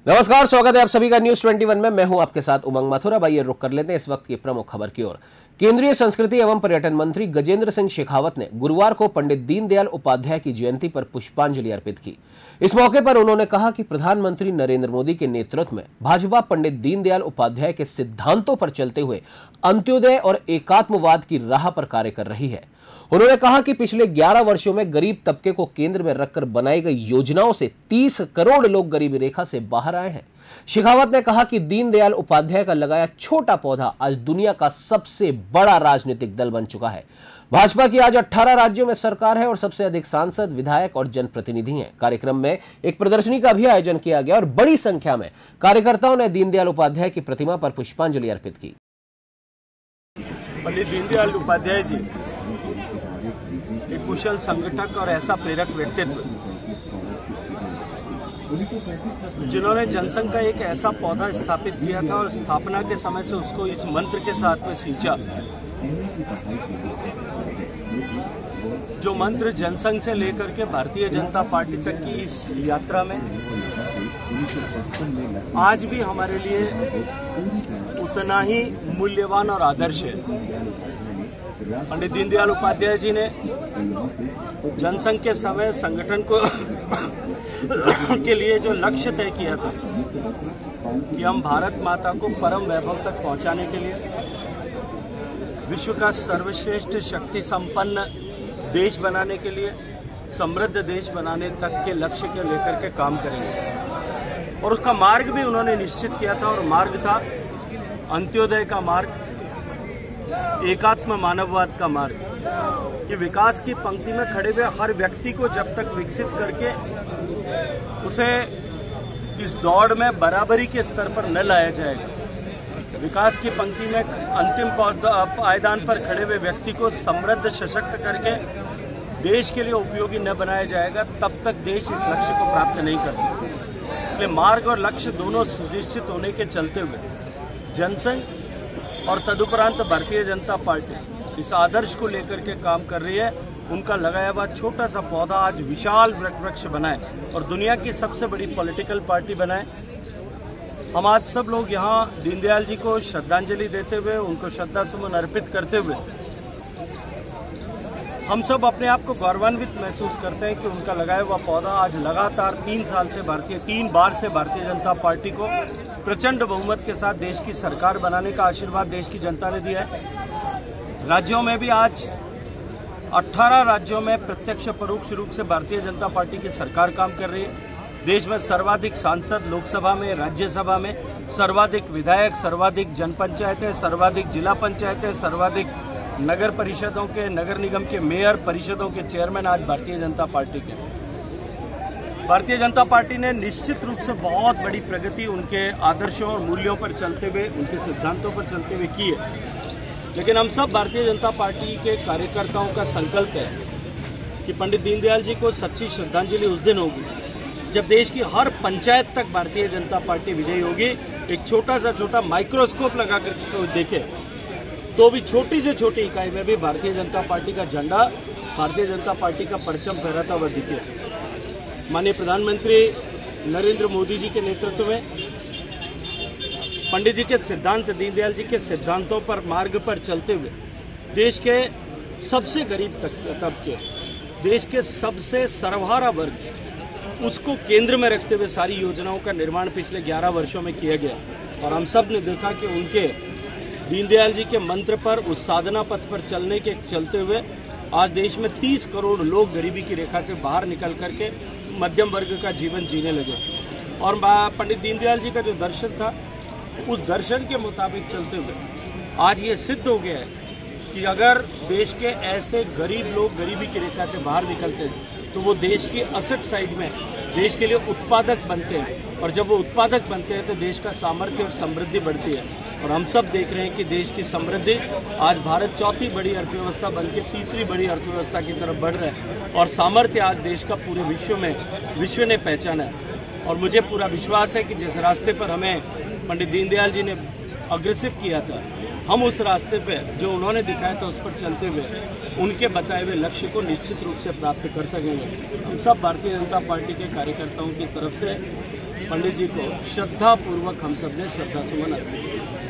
नमस्कार, स्वागत है आप सभी का न्यूज 21 में। मैं हूं आपके साथ उमंग मथुरा। आइए रुक कर लेते हैं इस वक्त की प्रमुख खबर की ओर। केंद्रीय संस्कृति एवं पर्यटन मंत्री गजेंद्र सिंह शेखावत ने गुरुवार को पंडित दीनदयाल उपाध्याय की जयंती पर पुष्पांजलि अर्पित की। इस मौके पर उन्होंने कहा कि प्रधानमंत्री नरेंद्र मोदी के नेतृत्व में भाजपा पंडित दीनदयाल उपाध्याय के सिद्धांतों पर चलते हुए अंत्योदय और एकात्मवाद की राह पर कार्य कर रही है। उन्होंने कहा कि पिछले 11 वर्षों में गरीब तबके को केंद्र में रखकर बनाई गई योजनाओं से 30 करोड़ लोग गरीबी रेखा से बाहर आए हैं। शेखावत ने कहा कि दीनदयाल उपाध्याय का लगाया छोटा पौधा आज दुनिया का सबसे बड़ा राजनीतिक दल बन चुका है। भाजपा की आज 18 राज्यों में सरकार है और सबसे अधिक सांसद, विधायक और जनप्रतिनिधि हैं। कार्यक्रम में एक प्रदर्शनी का भी आयोजन किया गया और बड़ी संख्या में कार्यकर्ताओं ने दीनदयाल उपाध्याय की प्रतिमा पर पुष्पांजलि अर्पित की। पंडित दीनदयाल उपाध्याय जी एक कुशल संगठक और ऐसा प्रेरक व्यक्तित्व जिन्होंने जनसंघ का एक ऐसा पौधा स्थापित किया था और स्थापना के समय से उसको इस मंत्र के साथ में सींचा, जो मंत्र जनसंघ से लेकर के भारतीय जनता पार्टी तक की इस यात्रा में आज भी हमारे लिए उतना ही मूल्यवान और आदर्श है। पंडित दीनदयाल उपाध्याय जी ने जनसंघ के समय संगठन को के लिए जो लक्ष्य तय किया था कि हम भारत माता को परम वैभव तक पहुंचाने के लिए विश्व का सर्वश्रेष्ठ शक्ति संपन्न देश बनाने के लिए, समृद्ध देश बनाने तक के लक्ष्य के लेकर के काम करेंगे। और उसका मार्ग भी उन्होंने निश्चित किया था और मार्ग था अंत्योदय का मार्ग, एकात्म मानववाद का मार्ग। कि विकास की पंक्ति में खड़े हुए हर व्यक्ति को जब तक विकसित करके उसे इस दौड़ में बराबरी के स्तर पर न लाया जाएगा, विकास की पंक्ति में अंतिम पायदान पर खड़े हुए व्यक्ति को समृद्ध सशक्त करके देश के लिए उपयोगी न बनाया जाएगा, तब तक देश इस लक्ष्य को प्राप्त नहीं कर सकता। इसलिए मार्ग और लक्ष्य दोनों सुनिश्चित होने के चलते हुए जनसंघ और तदुपरांत भारतीय जनता पार्टी इस आदर्श को लेकर के काम कर रही है। उनका लगाया हुआ छोटा सा पौधा आज विशाल वृक्ष बनाए और दुनिया की सबसे बड़ी पॉलिटिकल पार्टी बनाए। हम आज सब लोग यहाँ दीनदयाल जी को श्रद्धांजलि देते हुए, उनको श्रद्धा सुमन अर्पित करते हुए हम सब अपने आप को गौरवान्वित महसूस करते हैं कि उनका लगाया हुआ पौधा आज लगातार 3 बार से भारतीय जनता पार्टी को प्रचंड बहुमत के साथ देश की सरकार बनाने का आशीर्वाद देश की जनता ने दिया है। राज्यों में भी आज 18 राज्यों में प्रत्यक्ष परोक्ष रूप से भारतीय जनता पार्टी की सरकार काम कर रही है। देश में सर्वाधिक सांसद लोकसभा में, राज्यसभा में, सर्वाधिक विधायक, सर्वाधिक जनपंचायतें, सर्वाधिक जिला पंचायतें, सर्वाधिक नगर परिषदों के, नगर निगम के मेयर, परिषदों के चेयरमैन आज भारतीय जनता पार्टी के। भारतीय जनता पार्टी ने निश्चित रूप से बहुत बड़ी प्रगति उनके आदर्शों और मूल्यों पर चलते हुए, उनके सिद्धांतों पर चलते हुए की है। लेकिन हम सब भारतीय जनता पार्टी के कार्यकर्ताओं का संकल्प है कि पंडित दीनदयाल जी को सच्ची श्रद्धांजलि उस दिन होगी जब देश की हर पंचायत तक भारतीय जनता पार्टी विजयी होगी। एक छोटा माइक्रोस्कोप लगा करके कोई देखे तो भी छोटी से छोटी इकाई में भी भारतीय जनता पार्टी का झंडा, भारतीय जनता पार्टी का परचम फहराता हुआ दिखे। माननीय प्रधानमंत्री नरेंद्र मोदी जी के नेतृत्व में पंडित जी के सिद्धांत, दीनदयाल जी के सिद्धांतों पर मार्ग पर चलते हुए देश के सबसे गरीब तबके, देश के सबसे सर्वहारा वर्ग, उसको केंद्र में रखते हुए सारी योजनाओं का निर्माण पिछले 11 वर्षों में किया गया। और हम सब ने देखा कि उनके दीनदयाल जी के मंत्र पर, उस साधना पथ पर चलने के चलते हुए आज देश में 30 करोड़ लोग गरीबी की रेखा से बाहर निकल करके मध्यम वर्ग का जीवन जीने लगे। और पंडित दीनदयाल जी का जो दर्शन था, उस दर्शन के मुताबिक चलते हुए आज ये सिद्ध हो गया है कि अगर देश के ऐसे गरीब लोग गरीबी की रेखा से बाहर निकलते हैं तो वो देश की असट साइड में देश के लिए उत्पादक बनते हैं, और जब वो उत्पादक बनते हैं तो देश का सामर्थ्य और समृद्धि बढ़ती है। और हम सब देख रहे हैं कि देश की समृद्धि आज भारत चौथी बड़ी अर्थव्यवस्था बनकर तीसरी बड़ी अर्थव्यवस्था की तरफ बढ़ रहा है और सामर्थ्य आज देश का पूरे विश्व ने पहचाना है। और मुझे पूरा विश्वास है कि जिस रास्ते पर हमें पंडित दीनदयाल जी ने अग्रसर किया था, हम उस रास्ते पे जो उन्होंने दिखाया था उस पर चलते हुए उनके बताए हुए लक्ष्य को निश्चित रूप से प्राप्त कर सकेंगे। हम सब भारतीय जनता पार्टी के कार्यकर्ताओं की तरफ से पंडित जी को श्रद्धापूर्वक हम सब ने श्रद्धा सुमन अर्पित किया।